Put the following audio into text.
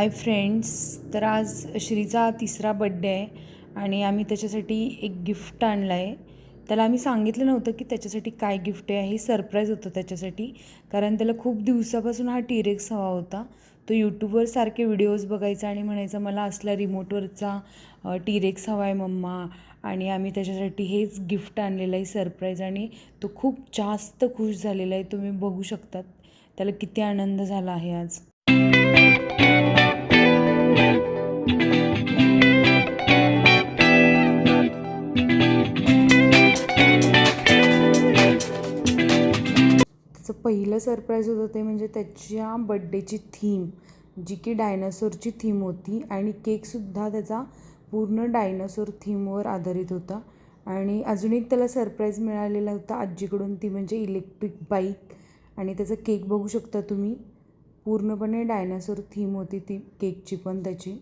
Hi friends. तर आज श्रीचा तिसरा बड्डे आहे आणि आम्ही त्याच्यासाठी एक गिफ्ट आणलं आहे. त्याला आम्ही सांगितलं नव्हतं की त्याच्यासाठी काय गिफ्ट आहे. हे सरप्राईज होतं त्याच्यासाठी, कारण त्याला खूप दिवसापासून हा टी-रेक्स हवा होता. तो यूट्यूबवर सारखे व्हिडिओज बघायचा आणि म्हणायचा मला असला रिमोटवरचा टी-रेक्स हवा आहे मम्मा. आणि आम्ही त्याच्यासाठी हेच गिफ्ट आणलेलं आहे सरप्राईज, आणि तो खूप जास्त खुश झालेला आहे. तुम्ही बघू शकतात त्याला किती आनंद झाला आहे आज. त्याचं पहिलं सरप्राईज होतं ते म्हणजे त्याच्या बड्डेची थीम, जी की डायनासोरची थीम होती, आणि केकसुद्धा त्याचा पूर्ण डायनासोर थीमवर आधारित होता. आणि अजून एक त्याला सरप्राईज मिळालेला होता आजीकडून, ती म्हणजे इलेक्ट्रिक बाईक. आणि त्याचा केक बघू शकता तुम्ही, पूर्णपणे डायनासोर थीम होती ती केकची पण त्याची.